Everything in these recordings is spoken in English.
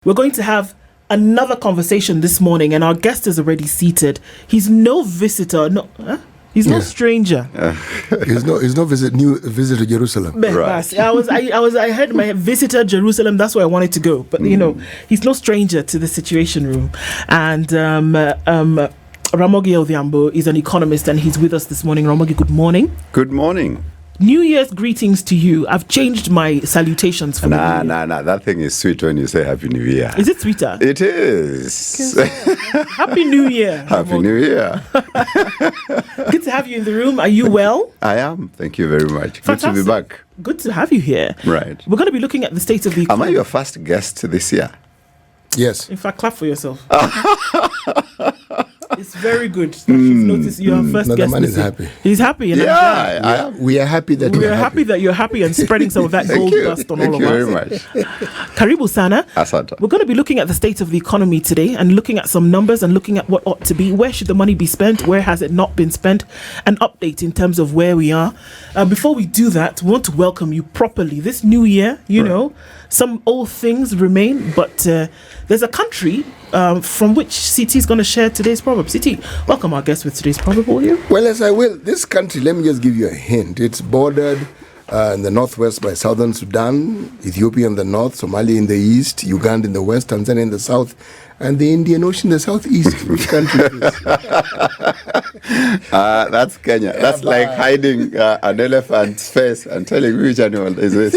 We're going to have another conversation this morning, and our guest is already seated. He's no visitor, he's no stranger. He's no visit to Jerusalem. Right. I heard my visitor Jerusalem. That's where I wanted to go. But he's no stranger to the Situation Room. And Ramogi Odhiambo is an economist, and he's with us this morning. Ramogi, good morning. Good morning. New Year's greetings to you. I've changed my salutations for Nah. That thing is sweet when you say Happy New Year. Is it sweeter? It is. Happy New Year. Happy New Year. Good to have you in the room. Are you well? I am. Thank you very much. Fantastic. Good to be back. Good to have you here. Right. We're going to be looking at the state of the economy. Am I your first guest this year? Yes. In fact, clap for yourself. It's very good that you've noticed you're our first guest. The man is happy. He's happy. And we are happy that we're happy that you're happy and spreading some of that gold dust on all of us. Thank you very much. Karibu Sana. Asante. We're going to be looking at the state of the economy today and looking at some numbers and looking at what ought to be. Where should the money be spent? Where has it not been spent? An update in terms of where we are. Before we do that, we want to welcome you properly. This new year, you know, some old things remain, but there's a country from which CT is going to share today's proverb. CT, welcome our guest with today's proverb, will you? Well, as I will. This country, let me just give you a hint. It's bordered in the northwest by southern Sudan, Ethiopia in the north, Somalia in the east, Uganda in the west, Tanzania in the south, and the Indian Ocean in the southeast. Which country is this? That's Kenya. That's like hiding an elephant's face and telling me which animal is this.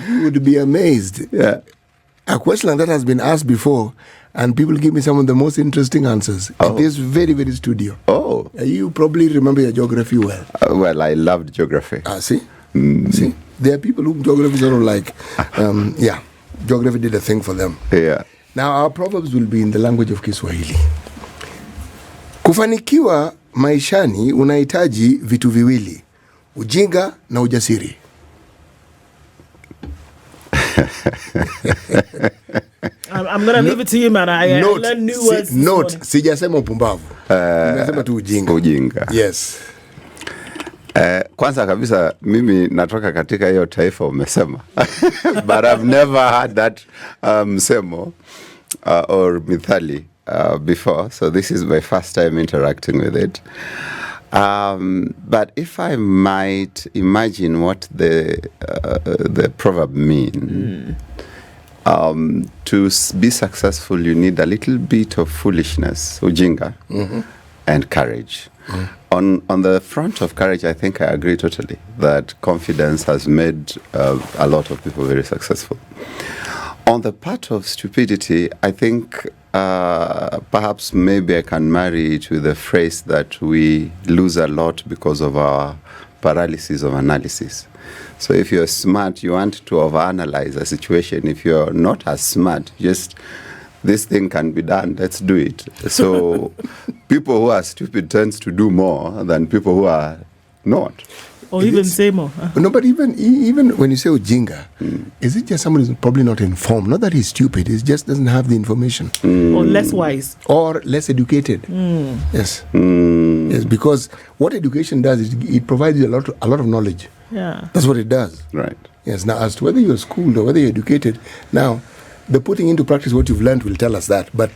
You would be amazed. Yeah. A question like that has been asked before, and people give me some of the most interesting answers. Oh. It is very, very studio. Oh. You probably remember your geography well. Well, I loved geography. See? See? There are people whom geography sort of like, geography did a thing for them. Yeah. Now, our proverbs will be in the language of Kiswahili. Kufanikiwa maishani unahitaji vitu viwili, ujinga na ujasiri. I'm going to leave it to you, man. I learned new words. Sijasema upumbavu. Nimesema tu ujinga. Ujinga. Yes. Kwanza kabisa mimi natoka katika hiyo taifa umesema. But I've never had that msemo or mithali before. So this is my first time interacting with it. But if I might imagine what the proverb means, to be successful, you need a little bit of foolishness, ujinga, and courage. On the front of courage, I think I agree totally that confidence has made a lot of people very successful. On the part of stupidity, I think perhaps maybe I can marry it with the phrase that we lose a lot because of our paralysis of analysis. So if you're smart, you want to overanalyze a situation. If you're not as smart, just this thing can be done, let's do it. So people who are stupid tends to do more than people who are not. Or even say more. No, but even when you say ujinga, is it just someone who's probably not informed? Not that he's stupid, he just doesn't have the information. Or less wise. Or less educated. Yes. Yes, because what education does is it provides you a lot of knowledge. Yeah. That's what it does. Right. Yes. Now, as to whether you're schooled or whether you're educated, now, the putting into practice what you've learned will tell us that. But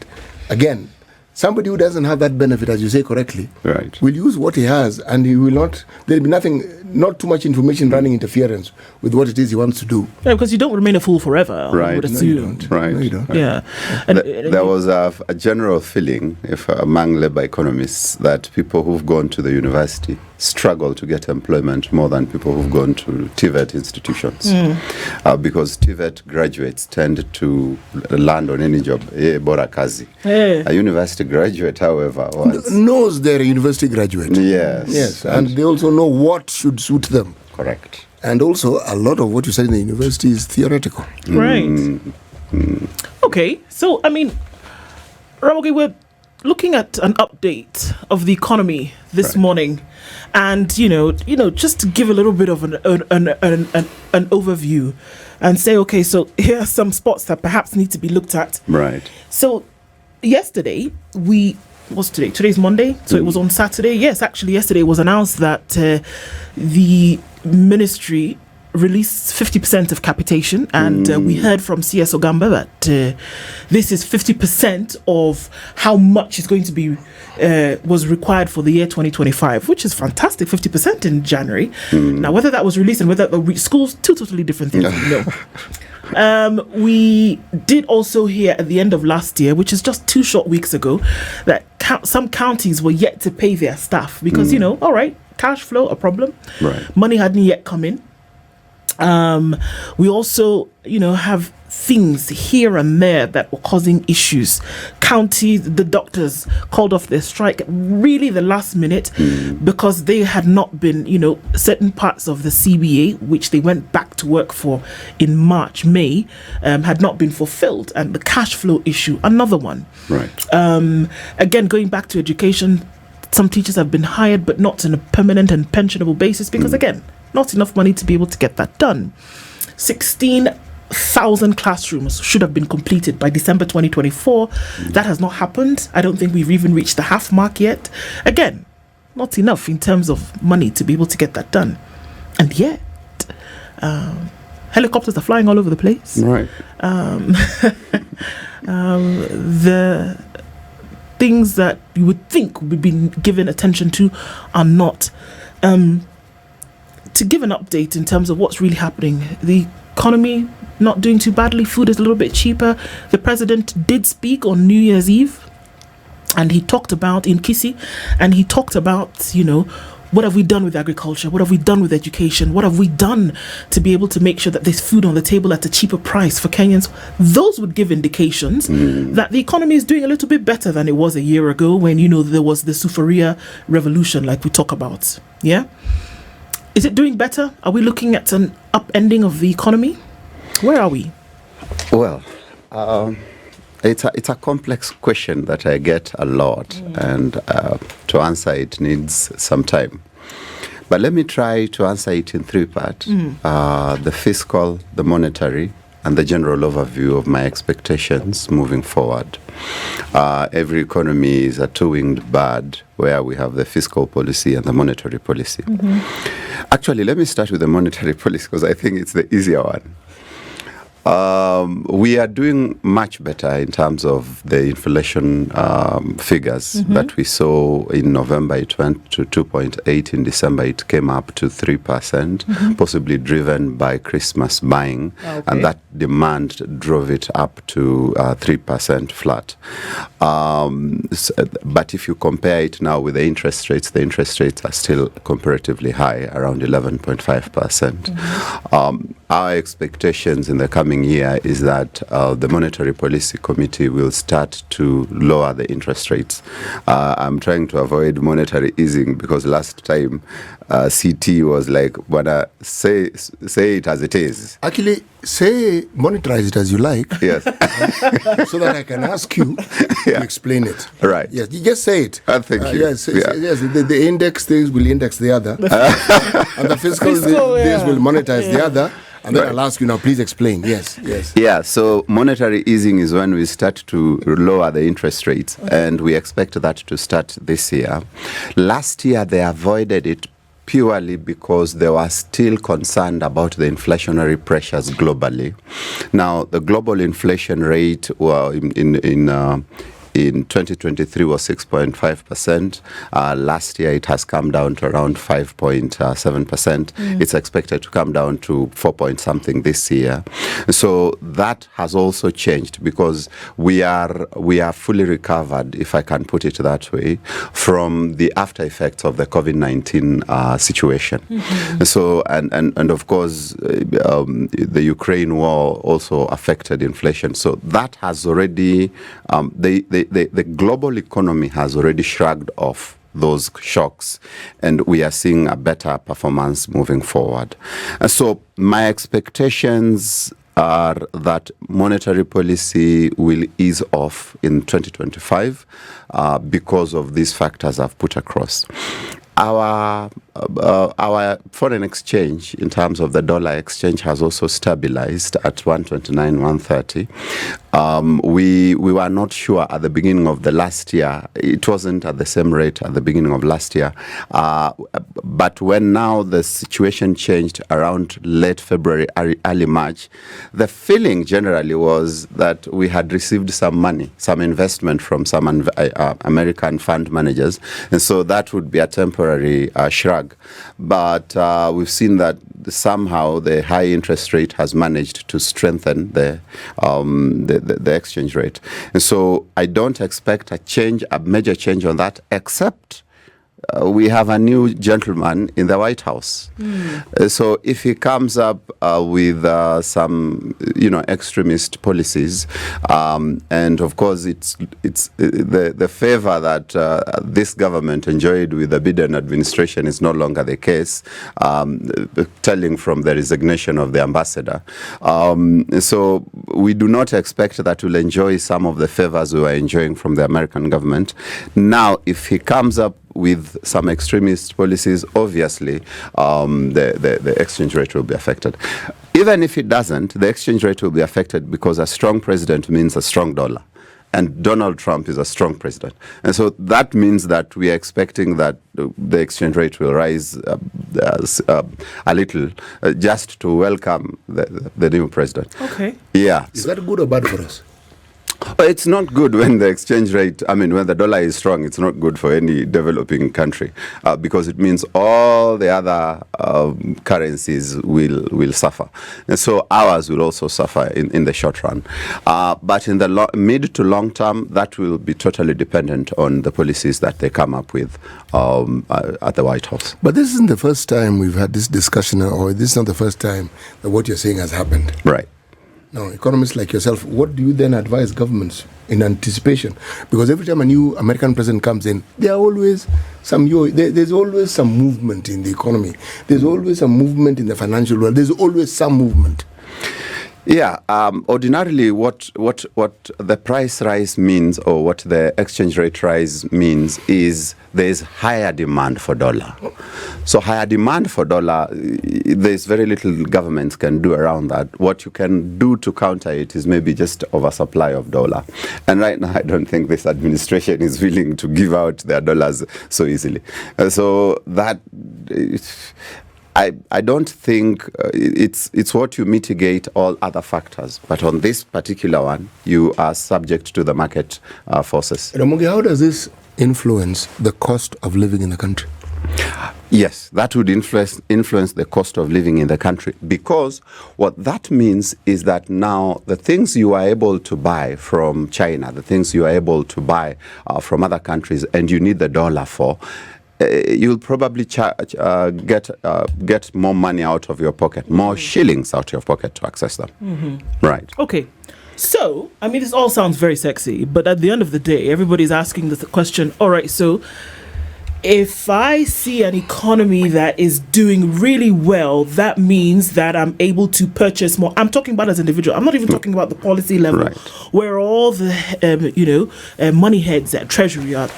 again, somebody who doesn't have that benefit, as you say correctly, right, will use what he has, and he will not. There'll be not too much information running interference with what it is he wants to do. Yeah, because you don't remain a fool forever. Right. I would assume. No, you don't. Right. No, you don't. Yeah. And there was a general feeling, among labor economists, that people who've gone to the university struggle to get employment more than people who've gone to TVET institutions. Because TVET graduates tend to land on any job. Bora kazi. A university graduate, however, knows they're a university graduate. Yes. Yes. And they also know what should suit them. Correct. And also, a lot of what you study in the university is theoretical. Right. Okay. So, I mean, Ramogi, we're looking at an update of the economy this morning, and you know, just to give a little bit of an overview, and say, okay, so here are some spots that perhaps need to be looked at. Right. So, yesterday what's today? Today's Monday, so it was on Saturday. Yes, actually, yesterday it was announced that the Ministry released 50% of capitation, and we heard from CS Ogamba that this is 50% of how much is going to be was required for the year 2025, which is fantastic. 50% in January. Now, whether that was released and whether the schools, two totally different things. We did also hear at the end of last year, which is just 2 short weeks ago, that some counties were yet to pay their staff because, all right, cash flow, a problem. Right. Money hadn't yet come in. We also, have things here and there that were causing issues. Counties, the doctors called off their strike really the last minute because they had not been, certain parts of the CBA, which they went back to work for in May, had not been fulfilled. And the cash flow issue, another one. Right. Again, going back to education, some teachers have been hired, but not on a permanent and pensionable basis because, again, not enough money to be able to get that done. 16,000 classrooms should have been completed by December 2024. That has not happened. I don't think we've even reached the half mark yet. Again, not enough in terms of money to be able to get that done. And yet, helicopters are flying all over the place. Right. The things that you would think would be given attention to are not. To give an update in terms of what's really happening, the economy not doing too badly, food is a little bit cheaper. The president did speak on New Year's Eve, and he talked about in Kisi, and he talked about, what have we done with agriculture? What have we done with education? What have we done to be able to make sure that there's food on the table at a cheaper price for Kenyans? Those would give indications that the economy is doing a little bit better than it was a year ago when, there was the Sufuria revolution like we talk about. Yeah? Is it doing better? Are we looking at an upending of the economy? Where are we? Well, it's a complex question that I get a lot, and to answer it needs some time. But let me try to answer it in 3 parts. The fiscal, the monetary, and the general overview of my expectations moving forward. Every economy is a two-winged bird where we have the fiscal policy and the monetary policy. Actually, let me start with the monetary policy because I think it's the easier one. We are doing much better in terms of the inflation figures that we saw in November. It went to 2.8. In December, it came up to 3%, possibly driven by Christmas buying. Okay. And that demand drove it up to 3% flat. But if you compare it now with the interest rates are still comparatively high, around 11.5%. Our expectations in the coming year is that the Monetary Policy Committee will start to lower the interest rates. I'm trying to avoid monetary easing because last time CT was like, say it as it is. Actually, say monetize it as you like. Yes. So that I can ask you to explain it. Right. Yes, you just say it. Thank you. Yes, yes. The index things will index the other. And the fiscal things will monetize the other. And then I'll ask you now, please explain. Yes. Yeah, so monetary easing is when we start to lower the interest rates, and we expect that to start this year. Last year, they avoided it purely because they were still concerned about the inflationary pressures globally. Now, the global inflation rate in 2023 was 6.5%. Last year, it has come down to around 5.7%. It's expected to come down to 4-point-something this year. So that has also changed because we are fully recovered, if I can put it that way, from the after effects of the COVID-19 situation. So and of course, the Ukraine war also affected inflation. So that has already the global economy has already shrugged off those shocks, and we are seeing a better performance moving forward. So my expectations are that monetary policy will ease off in 2025 because of these factors I've put across. Our foreign exchange, in terms of the dollar exchange, has also stabilized at 129, 130. We were not sure at the beginning of the last year. It wasn't at the same rate at the beginning of last year. But when now the situation changed around late February, early March, the feeling generally was that we had received some money, some investment from some American fund managers. And so that would be a temporary shrug. But we've seen that somehow the high interest rate has managed to strengthen the exchange rate. And so I don't expect a major change on that, except we have a new gentleman in the White House. So if he comes up with some, extremist policies, and of course it's the favor that this government enjoyed with the Biden administration is no longer the case, telling from the resignation of the ambassador. So we do not expect that we'll enjoy some of the favors we were enjoying from the American government. Now, if he comes up with some extremist policies, obviously the exchange rate will be affected. Even if it doesn't, the exchange rate will be affected because a strong president means a strong dollar. And Donald Trump is a strong president. And so that means that we are expecting that the exchange rate will rise a little just to welcome the new president. Okay. Yeah. Is that good or bad for us? It's not good when the exchange rate, when the dollar is strong, it's not good for any developing country because it means all the other currencies will suffer. And so ours will also suffer in the short run. But in the mid to long term, that will be totally dependent on the policies that they come up with at the White House. But this isn't the first time we've had this discussion, or this is not the first time that what you're saying has happened. Right. Now, economists like yourself, what do you then advise governments in anticipation? Because every time a new American president comes in, there's always some movement in the economy. There's always some movement in the financial world. There's always some movement. Yeah, ordinarily what the price rise means, or what the exchange rate rise means, is there's higher demand for dollar. So higher demand for dollar, there's very little governments can do around that. What you can do to counter it is maybe just oversupply of dollar. And right now, I don't think this administration is willing to give out their dollars so easily. So that... I don't think it's what you mitigate all other factors. But on this particular one, you are subject to the market forces. Ramogi, how does this influence the cost of living in the country? Yes, that would influence the cost of living in the country, because what that means is that now the things you are able to buy from China, the things you are able to buy from other countries, and you need the dollar for, you'll probably get more money out of your pocket, more shillings out of your pocket to access them. Mm-hmm. Right. Okay. So, this all sounds very sexy, but at the end of the day, everybody's asking the question, all right, so if I see an economy that is doing really well, that means that I'm able to purchase more. I'm talking about as an individual. I'm not even talking about the policy level, right, where all the, money heads at Treasury are,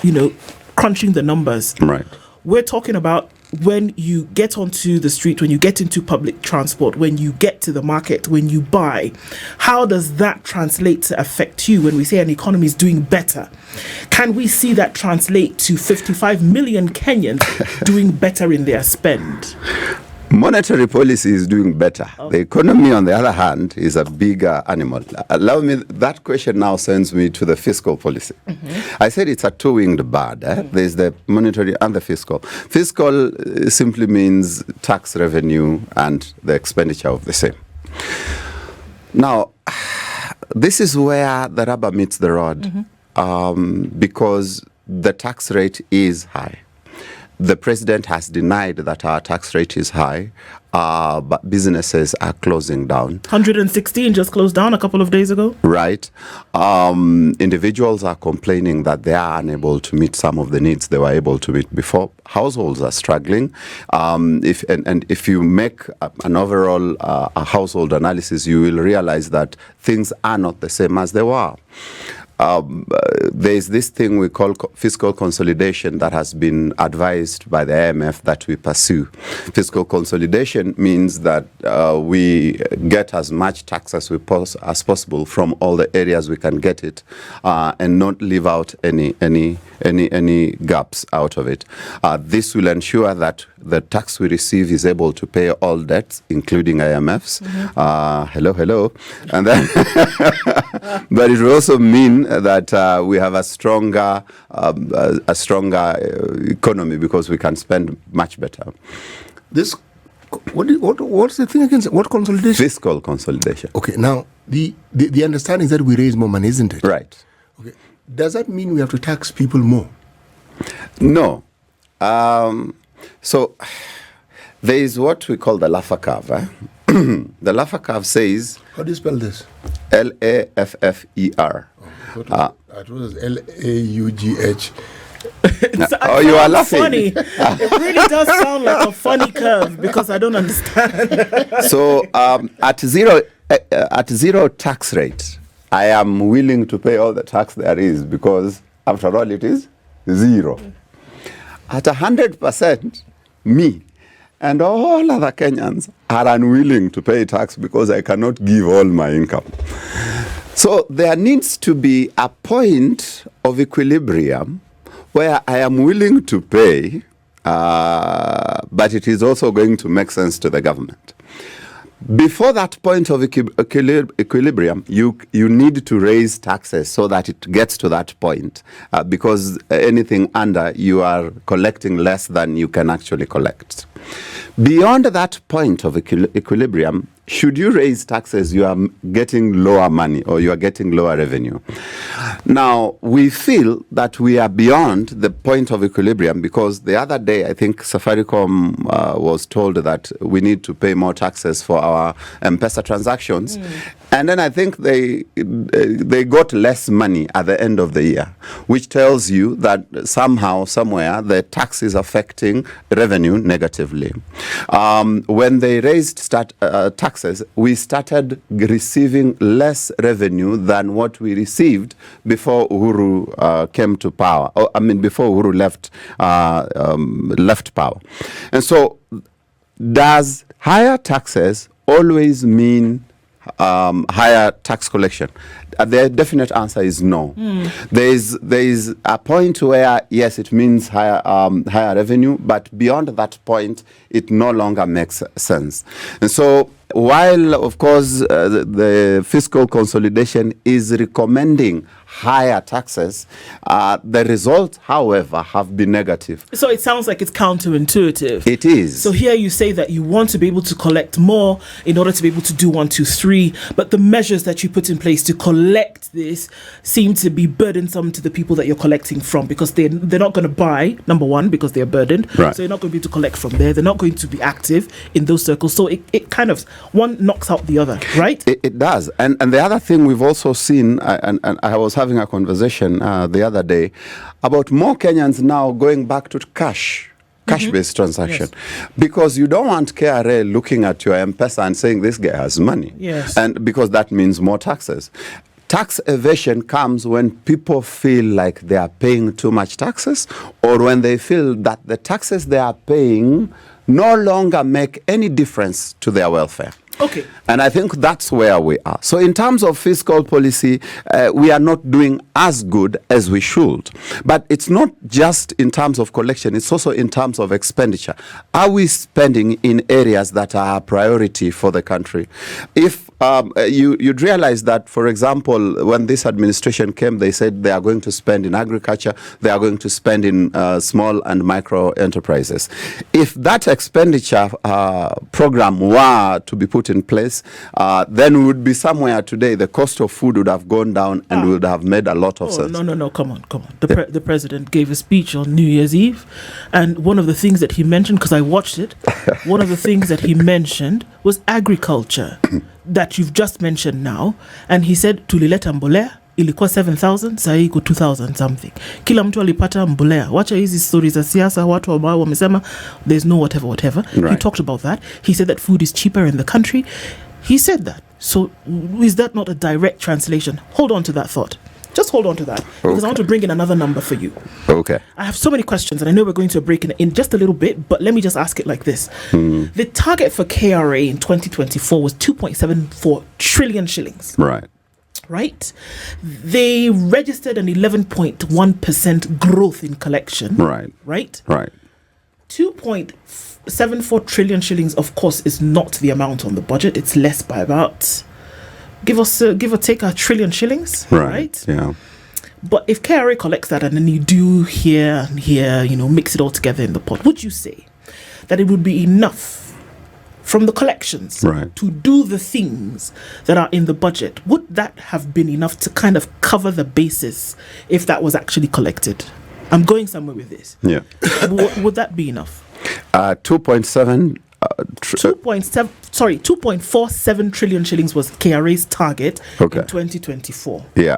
crunching the numbers. Right. We're talking about when you get onto the street, when you get into public transport, when you get to the market, when you buy. How does that translate to affect you when we say an economy is doing better? Can we see that translate to 55 million Kenyans doing better in their spend? Monetary policy is doing better. The economy, on the other hand, is a bigger animal. Allow me, that question now sends me to the fiscal policy. Mm-hmm. I said it's a two-winged bird. Mm-hmm. There's the monetary and the fiscal. Fiscal simply means tax revenue and the expenditure of the same. Now, this is where the rubber meets the road, mm-hmm, because the tax rate is high. The president has denied that our tax rate is high, but businesses are closing down. 116 just closed down a couple of days ago. Right. Individuals are complaining that they are unable to meet some of the needs they were able to meet before. Households are struggling. If you make an overall household analysis, you will realize that things are not the same as they were. there's this thing we call fiscal consolidation that has been advised by the IMF that we pursue. Fiscal consolidation means that we get as much tax as possible from all the areas we can get it, and not leave out any gaps out of it. This will ensure that the tax we receive is able to pay all debts, including IMFs. Hello. And then, but it will also mean that we have a stronger economy because we can spend much better. This, what's the thing against what consolidation? Fiscal consolidation. Okay, now the understanding is that we raise more money, isn't it? Right. Okay. Does that mean we have to tax people more? No. So there is what we call the Laffer curve. The Laffer curve says... How do you spell this? Laffer. I thought it was Laugh. You are laughing. Funny. It really does sound like a funny curve because I don't understand. So at zero tax rate, I am willing to pay all the tax there is because after all it is zero. At 100%, me and all other Kenyans are unwilling to pay tax because I cannot give all my income. So there needs to be a point of equilibrium where I am willing to pay, but it is also going to make sense to the government. Before that point of equilibrium, you need to raise taxes so that it gets to that point, because anything under, you are collecting less than you can actually collect. Beyond that point of equilibrium, should you raise taxes, you are getting lower money or you are getting lower revenue. Now, we feel that we are beyond the point of equilibrium because the other day, I think Safaricom was told that we need to pay more taxes for our M-Pesa transactions. And then I think they got less money at the end of the year, which tells you that somehow, somewhere, the tax is affecting revenue negatively. When they raised taxes, we started receiving less revenue than what we received before Uhuru came to power. Before Uhuru left power. And so, does higher taxes always mean higher tax collection? The definite answer is no. There is a point where yes, it means higher revenue, but beyond that point, it no longer makes sense. And so, while of course the fiscal consolidation is recommending higher taxes, the results, however, have been negative. So it sounds like it's counterintuitive. It is. So here you say that you want to be able to collect more in order to be able to do 1, 2, 3, but the measures that you put in place to collect this seem to be burdensome to the people that you're collecting from because they're not going to buy, number one, because they're burdened. Right. So you're not going to be able to collect from there. They're not going to be active in those circles. So it kind of, one knocks out the other, right? It does. And the other thing we've also seen, and I was having a conversation the other day about more Kenyans now going back to cash-based transaction. Yes. Because you don't want KRA looking at your M-Pesa and saying this guy has money. Yes. And because that means more taxes. Tax evasion comes when people feel like they are paying too much taxes or when they feel that the taxes they are paying no longer make any difference to their welfare. Okay. And I think that's where we are. So in terms of fiscal policy, we are not doing as good as we should. But it's not just in terms of collection, it's also in terms of expenditure. Are we spending in areas that are a priority for the country? If you'd realize that, for example, when this administration came, they said they are going to spend in agriculture, they are going to spend in small and micro enterprises. If that expenditure program were to be put in place, then we would be somewhere today. The cost of food would have gone down and we would have made a lot of sense. No, come on. The president gave a speech on New Year's Eve, and one of the things that he mentioned, because I watched it, one of the things that he mentioned was agriculture that you've just mentioned now, and he said tulileta mbolea ilikuwa 7,000 saa hii iko 2,000 something. Kila mtu alipata mbolea. Wacha hizi stories za siasa, watu ambao wamesema there's no whatever. Right. He talked about that. He said that food is cheaper in the country. He said that. So is that not a direct translation? Hold on to that thought. Just hold on to that, because I want to bring in another number for you. Okay. I have so many questions, and I know we're going to a break in just a little bit, but let me just ask it like this. The target for KRA in 2024 was 2.74 trillion shillings. Right. Right? They registered an 11.1% growth in collection. Right. Right? Right. 2.74 trillion shillings, of course, is not the amount on the budget. It's less by about, give or take, a trillion shillings. Right? Yeah. But if KRA collects that and then you do here and here, mix it all together in the pot, would you say that it would be enough from the collections to do the things that are in the budget? Would that have been enough to kind of cover the basis if that was actually collected? I'm going somewhere with this. Yeah. Would that be enough? 2.7. 2.47 trillion shillings was KRA's target in 2024. Yeah.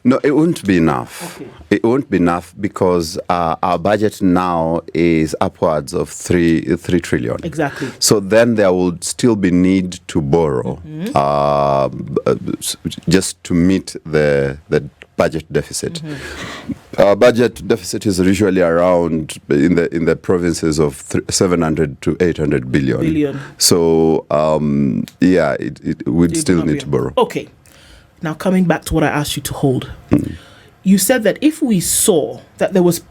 No, it wouldn't be enough. Okay. It won't be enough because our budget now is upwards of 3 trillion. Exactly. So then there would still be need to borrow just to meet the budget deficit. Budget deficit is usually around in the provinces of 700 to 800 billion. So it would still need to borrow. Okay. Now, coming back to what I asked you to hold, you said that if we saw that there was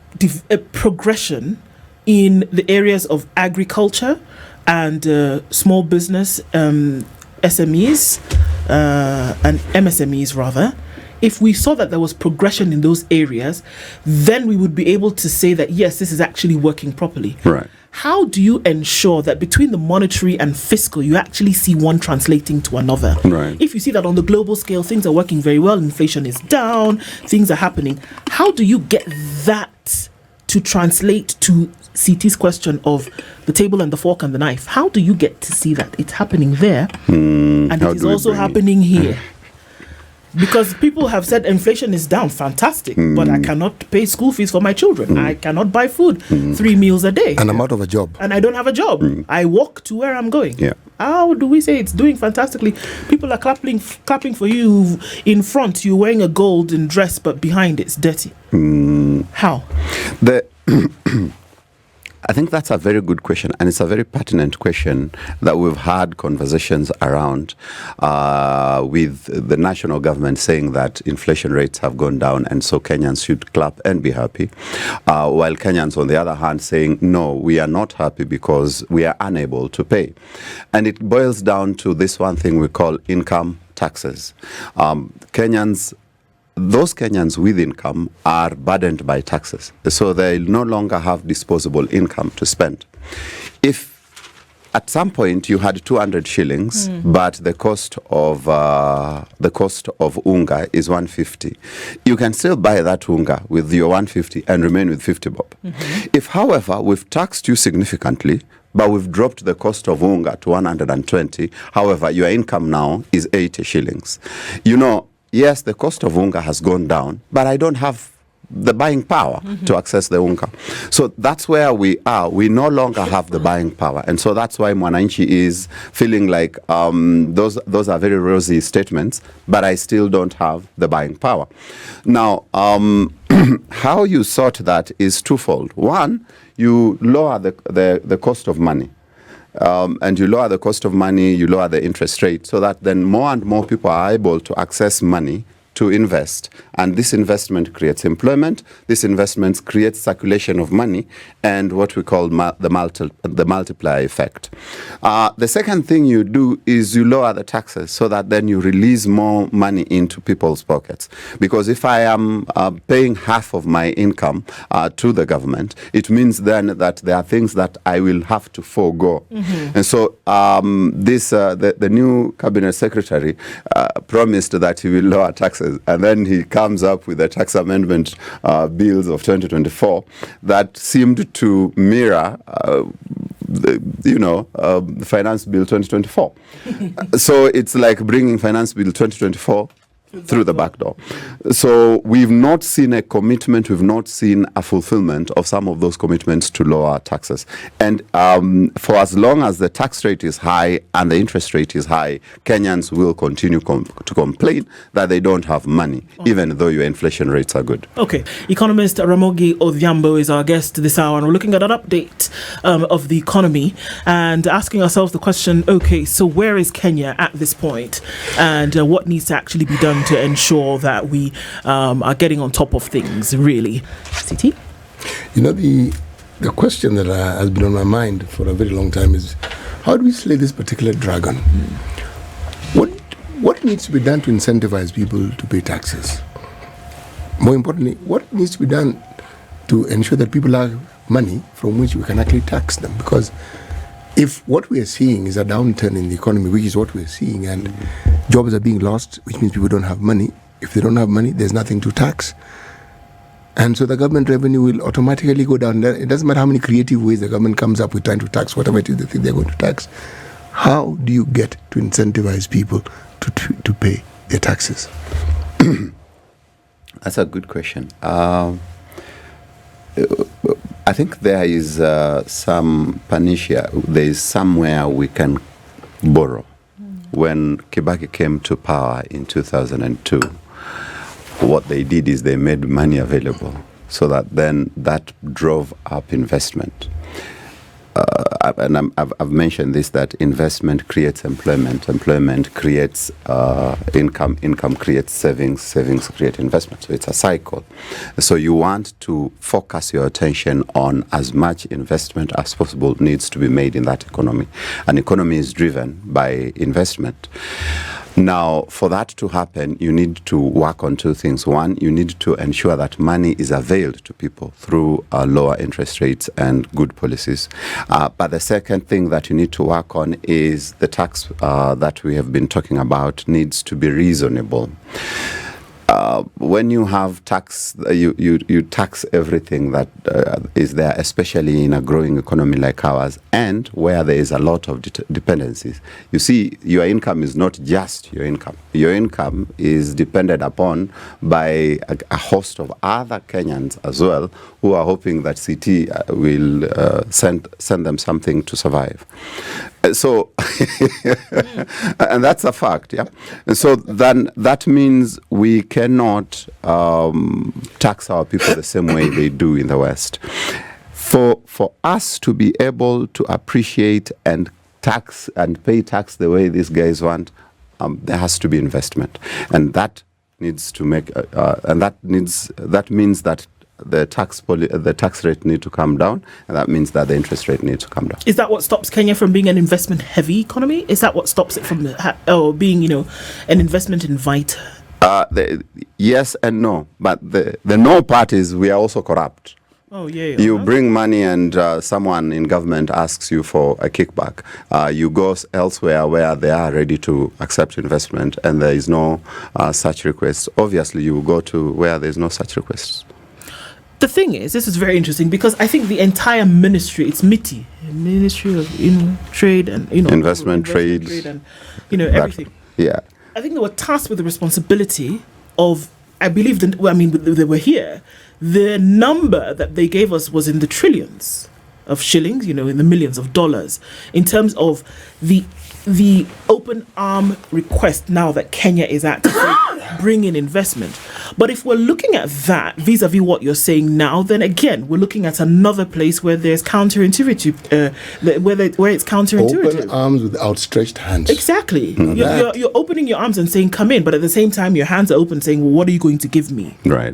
a progression in the areas of agriculture and small business, SMEs and MSMEs rather, if we saw that there was progression in those areas, then we would be able to say that, yes, this is actually working properly. Right. How do you ensure that between the monetary and fiscal, you actually see one translating to another? Right. If you see that on the global scale, things are working very well, inflation is down, things are happening, how do you get that to translate to CT's question of the table and the fork and the knife? How do you get to see that it's happening there and it is also happening here? Because people have said inflation is down, fantastic, but I cannot pay school fees for my children. I cannot buy food 3 meals a day. And I'm out of a job. And I don't have a job. I walk to where I'm going. Yeah. How do we say it's doing fantastically? People are clapping for you in front. You're wearing a golden dress, but behind it's dirty. How? I think that's a very good question, and it's a very pertinent question that we've had conversations around with the national government saying that inflation rates have gone down and so Kenyans should clap and be happy, while Kenyans, on the other hand, saying, no, we are not happy because we are unable to pay. And it boils down to this one thing we call income taxes. Those Kenyans with income are burdened by taxes, so they no longer have disposable income to spend. If at some point you had 200 shillings, but the cost of unga is 150, you can still buy that unga with your 150 and remain with 50 bob. If, however, we've taxed you significantly, but we've dropped the cost of unga to 120, however, your income now is 80 shillings. Yes, the cost of unga has gone down, but I don't have the buying power to access the unga. So that's where we are. We no longer have the buying power. And so that's why Mwananchi is feeling like those are very rosy statements, but I still don't have the buying power. Now, how you sort that is twofold. One, you lower the cost of money. And you lower the cost of money, you lower the interest rate, so that then more and more people are able to access money to invest. And this investment creates employment, this investment creates circulation of money, and what we call the multiplier effect. The second thing you do is you lower the taxes so that then you release more money into people's pockets. Because if I am paying half of my income to the government, it means then that there are things that I will have to forego. And so the new cabinet secretary promised that he will lower taxes. And then he comes up with the tax amendment bills of 2024 that seemed to mirror, the Finance Bill 2024. So it's like bringing Finance Bill 2024 through the back door. So we've not seen a commitment, we've not seen a fulfillment of some of those commitments to lower taxes. And for as long as the tax rate is high and the interest rate is high, Kenyans will continue to complain that they don't have money, even though your inflation rates are good. Okay. Economist Ramogi Odhiambo is our guest this hour, and we're looking at an update of the economy and asking ourselves the question, okay, so where is Kenya at this point? And what needs to actually be done to ensure that we are getting on top of things, really. CT? You know, the question that has been on my mind for a very long time is, how do we slay this particular dragon? What needs to be done to incentivize people to pay taxes? More importantly, what needs to be done to ensure that people have money from which we can actually tax them? Because if what we are seeing is a downturn in the economy, which is what we're seeing, and jobs are being lost, which means people don't have money. If they don't have money, there's nothing to tax. And so the government revenue will automatically go down. It doesn't matter how many creative ways the government comes up with trying to tax whatever it is they think they're going to tax. How do you get to incentivize people to pay their taxes? That's a good question. I think there is some panacea. There is somewhere we can borrow. When Kibaki came to power in 2002, what they did is they made money available, so that drove up investment. And I've mentioned this, that investment creates employment creates income creates savings create investment. So it's a cycle. So you want to focus your attention on as much investment as possible needs to be made in that economy. An economy is driven by investment. Now, for that to happen, you need to work on two things. One, you need to ensure that money is availed to people through lower interest rates and good policies. But the second thing that you need to work on is the tax that we have been talking about needs to be reasonable. When you have tax, you tax everything that is there, especially in a growing economy like ours, and where there is a lot of dependencies. You see, your income is not just your income. Your income is depended upon by a host of other Kenyans as well, who are hoping that CT will send them something to survive. So, and that's a fact, yeah. And so then that means we cannot tax our people the same way they do in the West. For us to be able to appreciate and tax and pay tax the way these guys want, there has to be investment, and that needs to make that means that the tax rate need to come down, and that means that the interest rate needs to come down. Is that what stops Kenya from being an investment-heavy economy? Is that what stops it from being, an investment inviter? Yes and no, but the no part is we are also corrupt. Oh yeah. You bring money and someone in government asks you for a kickback. You go elsewhere where they are ready to accept investment, and there is no such request. Obviously, you will go to where there is no such requests. The thing is, this is very interesting because I think the entire ministry, it's MITI, Ministry of Trade and investment trade and everything. Yeah, I think they were tasked with the responsibility of, I believe they were here. The number that they gave us was in the trillions of shillings, in the millions of dollars, in terms of the open arm request now that Kenya is at to bring in investment. But if we're looking at that vis-a-vis what you're saying now, then again we're looking at another place where there's counterintuitive, where it's counterintuitive. Open arms with outstretched hands. Exactly. You're opening your arms and saying come in, but at the same time your hands are open saying, well, what are you going to give me? Right.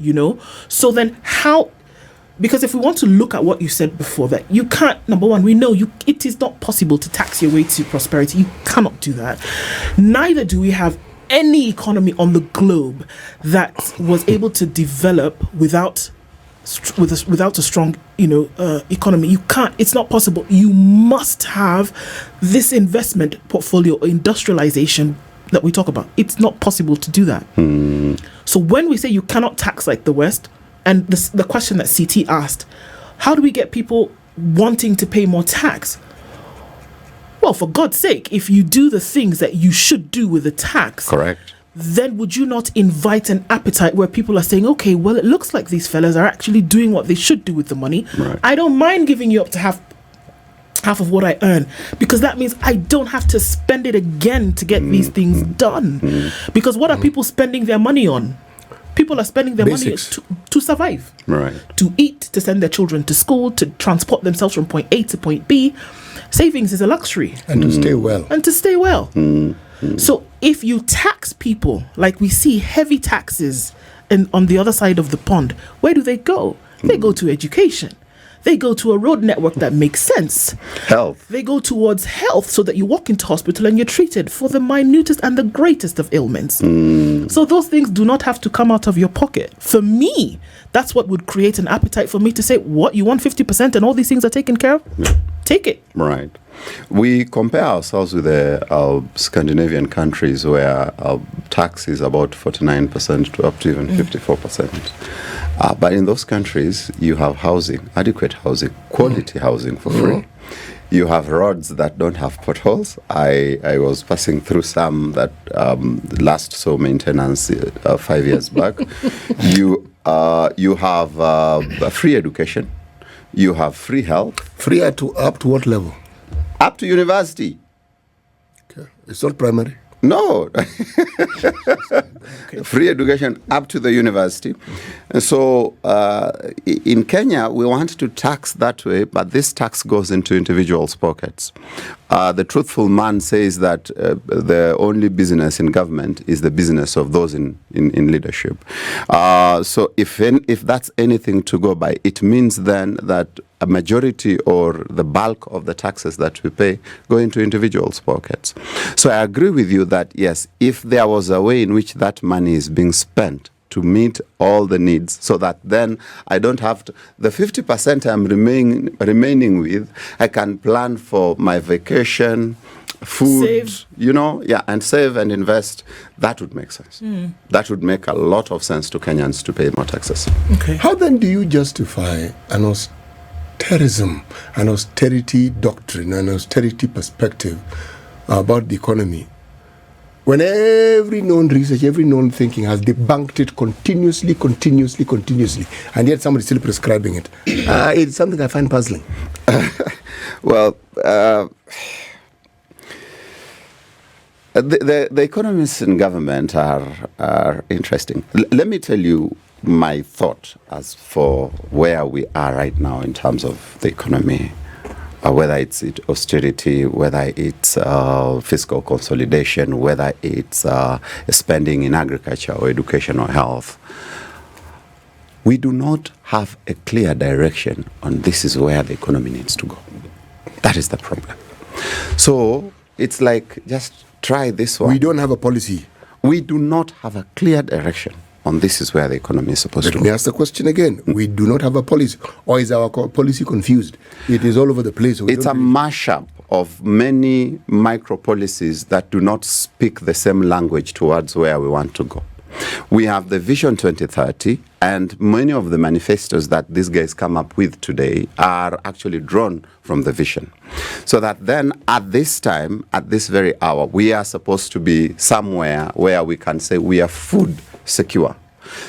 So then how? Because if we want to look at what you said before, that you can't, number one, we know it is not possible to tax your way to prosperity. You cannot do that. Neither do we have any economy on the globe that was able to develop without a strong, economy. You can't. It's not possible. You must have this investment portfolio or industrialization that we talk about. It's not possible to do that. So when we say you cannot tax like the West, and the question that CT asked, how do we get people wanting to pay more tax? Well, for God's sake, if you do the things that you should do with the tax, correct, then would you not invite an appetite where people are saying, okay, well, it looks like these fellas are actually doing what they should do with the money. Right. I don't mind giving you up to half of what I earn, because that means I don't have to spend it again to get these things done. Because what are people spending their money on? People are spending their Basics. money to survive, Right. to eat, to send their children to school, to transport themselves from point A to point B. Savings is a luxury. And to stay well. And to stay well. So if you tax people, like we see heavy taxes on the other side of the pond, where do they go? They go to education. They go to a road network that makes sense. Health. They go towards health, so that you walk into hospital and you're treated for the minutest and the greatest of ailments. So those things do not have to come out of your pocket. For me, that's what would create an appetite for me to say, what, you want 50% and all these things are taken care of? Take it. Right. We compare ourselves with the Scandinavian countries where tax is about 49% to up to even 54%. But in those countries, you have housing, adequate housing, quality housing for free. You have roads that don't have potholes. I was passing through some that last saw maintenance 5 years back. You have free education. You have free health. Free up to what level? Up to university. Okay. It's not primary. No. Free education up to the university. And so in Kenya, we want to tax that way, but this tax goes into individuals' pockets. The truthful man says that the only business in government is the business of those in leadership. So if that's anything to go by, it means then that a majority or the bulk of the taxes that we pay go into individuals' pockets. So I agree with you that, yes, if there was a way in which that money is being spent to meet all the needs, so that then I don't have to, the 50% I'm remaining with, I can plan for my vacation, food, Save. and save and invest. That would make sense. That would make a lot of sense to Kenyans to pay more taxes. Okay. How then do you justify an austerity doctrine, an austerity perspective about the economy, when every known research, every known thinking has debunked it continuously, and yet somebody's still prescribing it? It's something I find puzzling. Well, the economists in government are interesting. Let me tell you my thought as for where we are right now in terms of the economy, whether it's austerity, whether it's fiscal consolidation, whether it's spending in agriculture or education or health. We do not have a clear direction on this is where the economy needs to go. That is the problem. So it's like, just try this one. We don't have a policy. We do not have a clear direction on this is where the economy is supposed to Let go. me ask the question again. We do not have a policy. Or is our policy confused? It is all over the place. It's a mashup of many micro policies that do not speak the same language towards where we want to go. We have the Vision 2030, and many of the manifestos that these guys come up with today are actually drawn from the vision. So that then at this time, at this very hour, we are supposed to be somewhere where we can say we are food secure.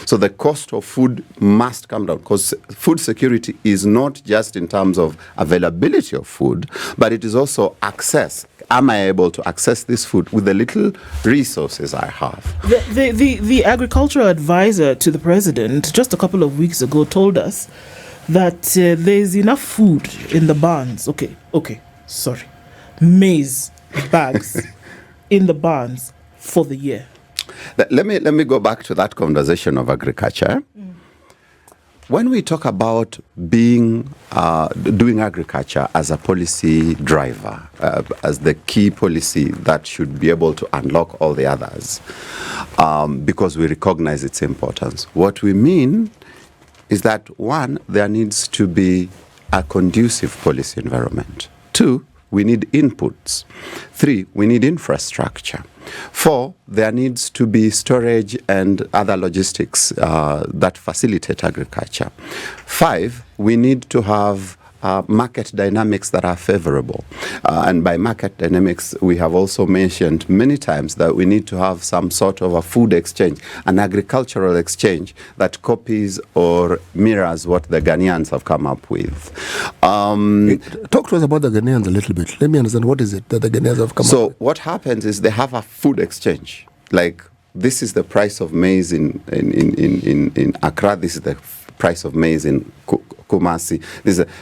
So the cost of food must come down, because food security is not just in terms of availability of food, but it is also access. Am I able to access this food with the little resources I have? The agricultural advisor to the president just a couple of weeks ago told us that there's enough food in the barns. Maize bags in the barns for the year. Let me go back to that conversation of agriculture. When we talk about doing agriculture as a policy driver, as the key policy that should be able to unlock all the others, because we recognize its importance, what we mean is that, one, there needs to be a conducive policy environment. Two, we need inputs. Three, we need infrastructure. Four, there needs to be storage and other logistics that facilitate agriculture. Five, we need to have market dynamics that are favorable. And by market dynamics, we have also mentioned many times that we need to have some sort of a food exchange, an agricultural exchange that copies or mirrors what the Ghanaians have come up with. Talk to us about the Ghanaians a little bit. Let me understand, what is it that the Ghanaians have come up with? So what happens is they have a food exchange. Like, this is the price of maize in Accra. This is the price of maize in Kumasi.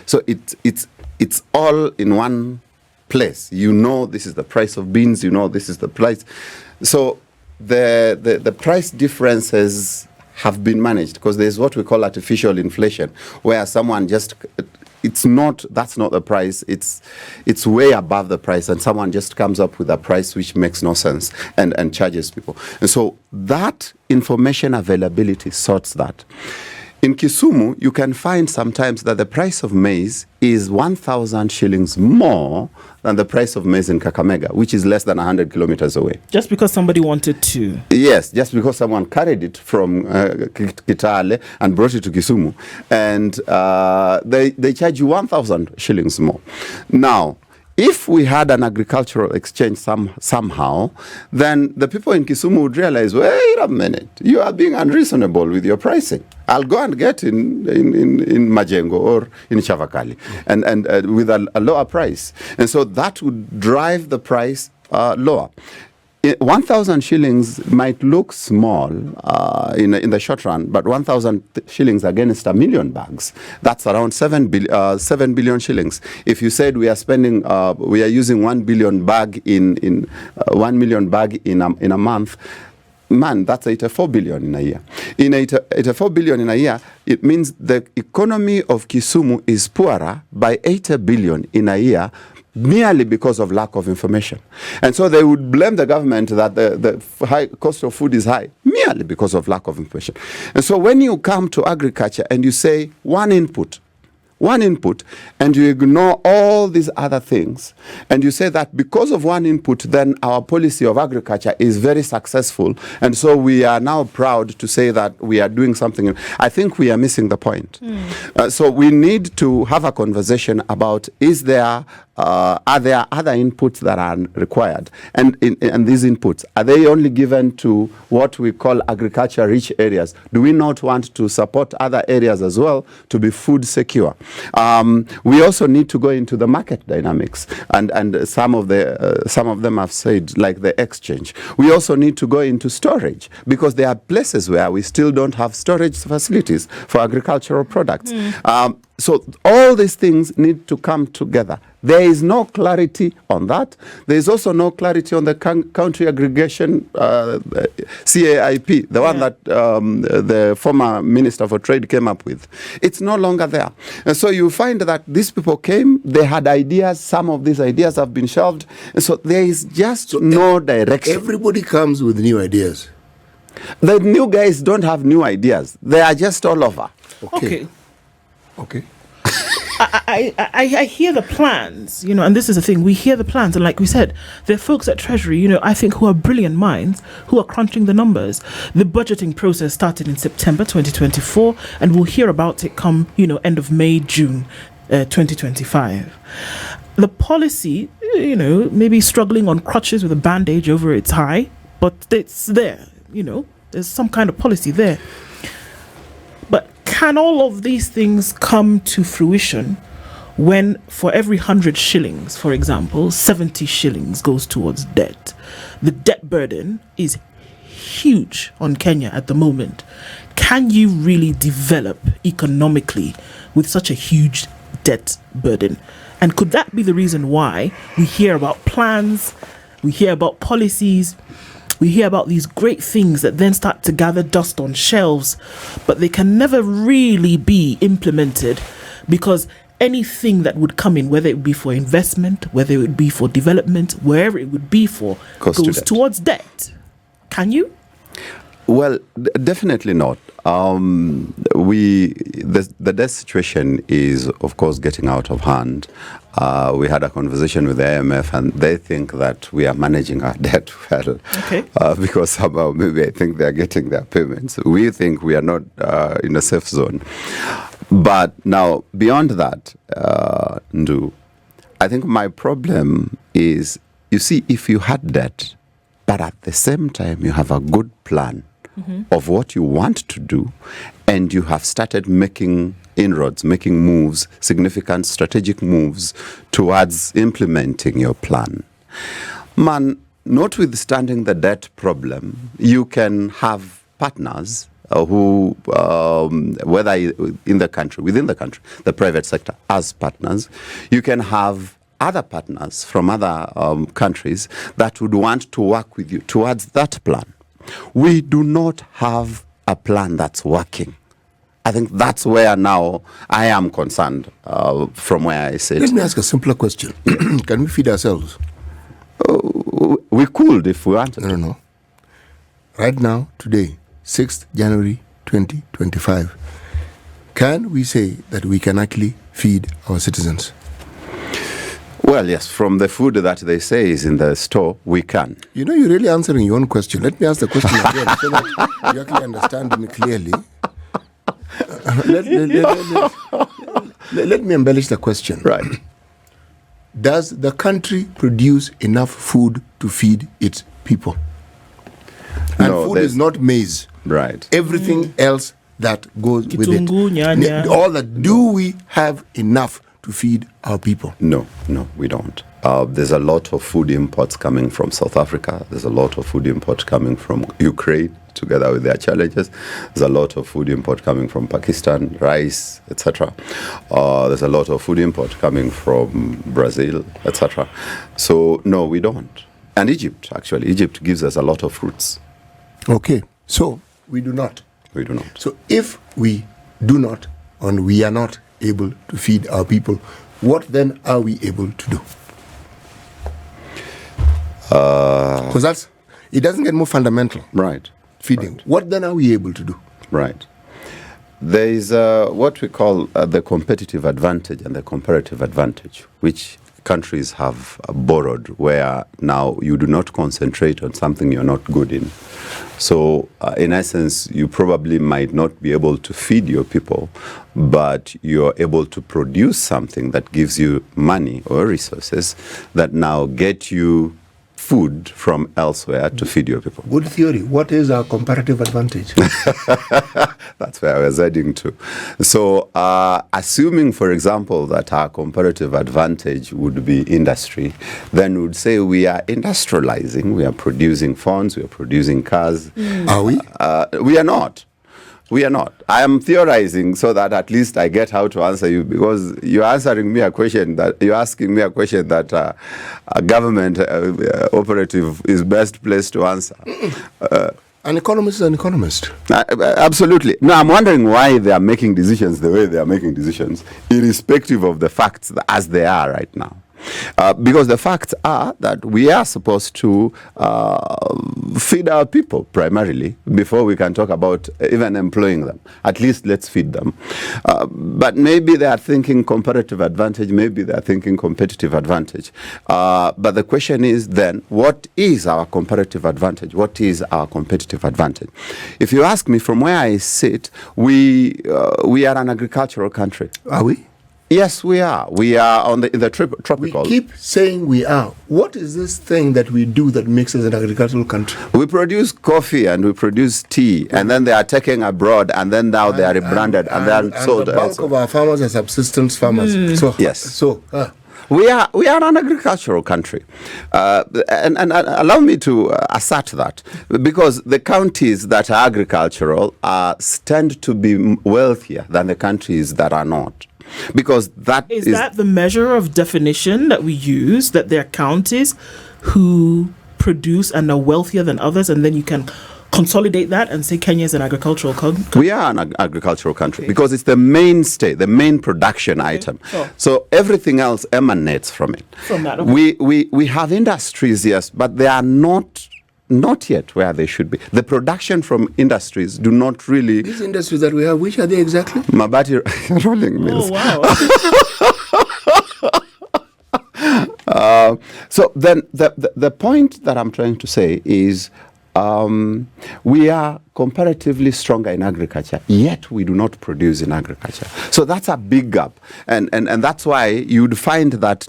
So it's all in one place. You know, this is the price of beans. You know, this is the price. So the price differences have been managed because there's what we call artificial inflation, where someone just that's not the price. It's way above the price, and someone just comes up with a price which makes no sense and charges people. And so that information availability sorts that. In Kisumu, you can find sometimes that the price of maize is 1,000 shillings more than the price of maize in Kakamega, which is less than 100 kilometers away. Just because somebody wanted to. Yes, just because someone carried it from Kitale and brought it to Kisumu. And they charge you 1,000 shillings more. Now, if we had an agricultural exchange somehow, then the people in Kisumu would realize, wait a minute, you are being unreasonable with your pricing. I'll go and get in Majengo or in Chavakali and with a lower price. And so that would drive the price lower. 1,000 shillings might look small in the short run, but 1,000 shillings against 1 million bags, that's around 7 billion shillings. If you said we are using 1 billion bag in 1 million bag in a month, man, that's 84 billion in a year. In 84 billion in a year, it means the economy of Kisumu is poorer by 80 billion in a year, merely because of lack of information. And so they would blame the government that the high cost of food is high, merely because of lack of information. And so when you come to agriculture and you say one input, and you ignore all these other things, and you say that because of one input, then our policy of agriculture is very successful, and so we are now proud to say that we are doing something, I think we are missing the point. So we need to have a conversation about, are there other inputs that are required? And these inputs, are they only given to what we call agriculture-rich areas? Do we not want to support other areas as well to be food secure? We also need to go into the market dynamics, and some of them have said, like the exchange. We also need to go into storage, because there are places where we still don't have storage facilities for agricultural products. So all these things need to come together. There is no clarity on that. There is also no clarity on the country aggregation, CAIP, the one that the former Minister for Trade came up with. It's no longer there. And so you find that these people came, they had ideas, some of these ideas have been shelved, and so there is just no direction. Everybody comes with new ideas. The new guys don't have new ideas. They are just all over. Okay. Okay. I hear the plans, and this is the thing. We hear the plans, and like we said, there are folks at Treasury, I think, who are brilliant minds, who are crunching the numbers. The budgeting process started in September 2024, and we'll hear about it come, end of May, June 2025. The policy, maybe struggling on crutches with a bandage over its eye, but it's there, there's some kind of policy there. But can all of these things come to fruition when for every 100 shillings, for example, 70 shillings goes towards debt? The debt burden is huge on Kenya at the moment. Can you really develop economically with such a huge debt burden? And could that be the reason why we hear about plans, we hear about policies, we hear about these great things that then start to gather dust on shelves, but they can never really be implemented, because anything that would come in, whether it would be for investment, whether it would be for development, wherever it would be for, goes towards debt. Can you? Well, definitely not. The debt situation is, of course, getting out of hand. We had a conversation with the IMF, and they think that we are managing our debt well. Okay. Because somehow maybe I think they are getting their payments. We think we are not in a safe zone. But now, beyond that, Ndu, I think my problem is, you see, if you had debt, but at the same time you have a good plan of what you want to do, and you have started making inroads, making moves, significant strategic moves towards implementing your plan. Man, notwithstanding the debt problem, you can have partners who, whether in the country, within the country, the private sector as partners, you can have other partners from other countries that would want to work with you towards that plan. We do not have a plan that's working. I think that's where now I am concerned from where I sit. Let me ask a simpler question. Can we feed ourselves? We could if we wanted. No. Right now, today, 6th January 2025, can we say that we can actually feed our citizens? Well, yes, from the food that they say is in the store, we can. You know, you're really answering your own question. Let me ask the question again so that you actually understand me clearly. Let me embellish the question. Right. Does the country produce enough food to feed its people? And No, food is not maize. Right. Everything else that goes with it. Kitungu, nyanya. All that. Do we have enough to feed our people? No, we don't. There's a lot of food imports coming from South Africa. There's a lot of food import coming from Ukraine, together with their challenges. There's a lot of food import coming from Pakistan, rice, etc. There's a lot of food import coming from Brazil, etc. So, no, we don't. And Egypt, actually. Egypt gives us a lot of fruits. Okay, so we do not. We do not. So if we do not, and we are not able to feed our people, what then are we able to do? Because it doesn't get more fundamental. Right. Feeding. Right. What then are we able to do? Right. There is what we call the competitive advantage and the comparative advantage, which countries have borrowed, where now you do not concentrate on something you're not good in. So, in essence, you probably might not be able to feed your people, but you're able to produce something that gives you money or resources that now get you food from elsewhere to feed your people. Good theory. What is our comparative advantage? That's where I was heading to. So, assuming, for example, that our comparative advantage would be industry, then we would say we are industrializing, we are producing phones, we are producing cars. Are we? We are not. We are not. I am theorizing so that at least I get how to answer you, because you're asking me a question that a government operative is best placed to answer. An economist is an economist. Absolutely. No, I'm wondering why they are making decisions the way they are making decisions, irrespective of the facts as they are right now. Because the facts are that we are supposed to feed our people primarily before we can talk about even employing them. At least let's feed them. But maybe they are thinking comparative advantage, maybe they are thinking competitive advantage. But the question is then, what is our comparative advantage? What is our competitive advantage? If you ask me, from where I sit, we are an agricultural country. Are we? Yes, we are. We are in the tropical. We keep saying we are. What is this thing that we do that makes us an agricultural country? We produce coffee and we produce tea, and then they are taken abroad, and then now they are rebranded and then sold. The bulk of our farmers are subsistence farmers. So yes. We are an agricultural country, and allow me to assert that, because the counties that are agricultural tend to be wealthier than the countries that are not. Because that is that the measure of definition that we use, that there are counties who produce and are wealthier than others, and then you can consolidate that and say Kenya is an agricultural country? We are an agricultural country because it's the mainstay, the main production item. Sure. So everything else emanates from it. From that, okay. We have industries, yes, but they are not yet where they should be. The production from industries do not really... These industries that we have, which are they exactly? Mabati rolling mills. Oh, wow. So then the point that I'm trying to say is We are comparatively stronger in agriculture, yet we do not produce in agriculture. So that's a big gap. And that's why you'd find that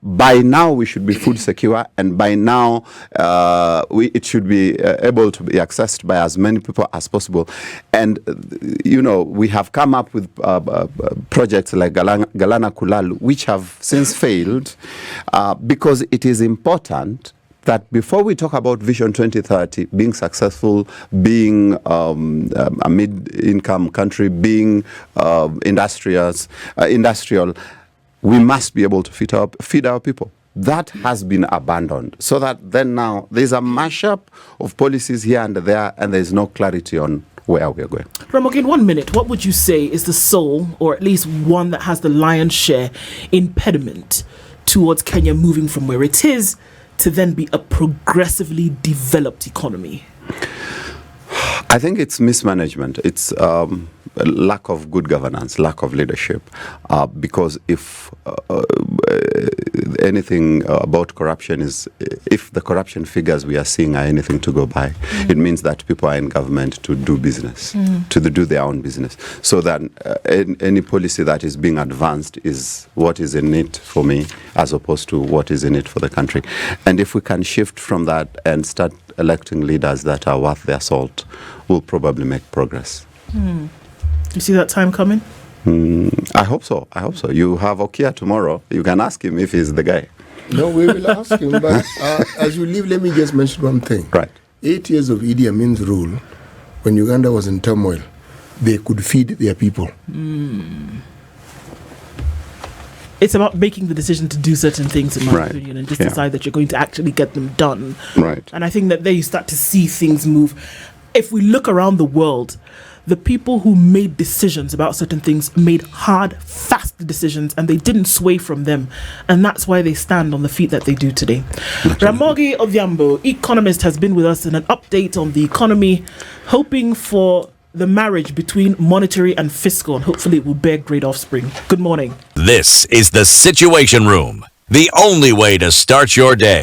by now we should be food secure, and by now it should be able to be accessed by as many people as possible. And, we have come up with projects like Galana Kulalu, which have since failed because it is important that before we talk about Vision 2030 being successful, being a mid-income country, being industrial, we must be able to feed our people. That has been abandoned. So that then now there's a mashup of policies here and there, and there's no clarity on where we're going. Ramogi, in 1 minute, what would you say is the sole, or at least one that has the lion's share, impediment towards Kenya moving from where it is to then be a progressively developed economy? I think it's mismanagement. It's lack of good governance, lack of leadership. Because if anything about corruption is, if the corruption figures we are seeing are anything to go by, it means that people are in government to do business, to do their own business. So that any policy that is being advanced is what is in it for me, as opposed to what is in it for the country. And if we can shift from that and start electing leaders that are worth their salt, we'll probably make progress. You see that time coming? I hope so. You have Okello tomorrow. You can ask him if he's the guy. No, we will ask him. But as you leave, let me just mention one thing. Right. 8 years of Idi Amin's rule, when Uganda was in turmoil, they could feed their people. It's about making the decision to do certain things, in my Right. opinion, and just decide that you're going to actually get them done. Right. And I think that there you start to see things move. If we look around the world, the people who made decisions about certain things made hard, fast decisions, and they didn't sway from them. And that's why they stand on the feet that they do today. Ramogi Odhiambo, Economist, has been with us in an update on the economy, hoping for the marriage between monetary and fiscal, and hopefully it will bear great offspring. Good morning. This is the Situation Room, the only way to start your day.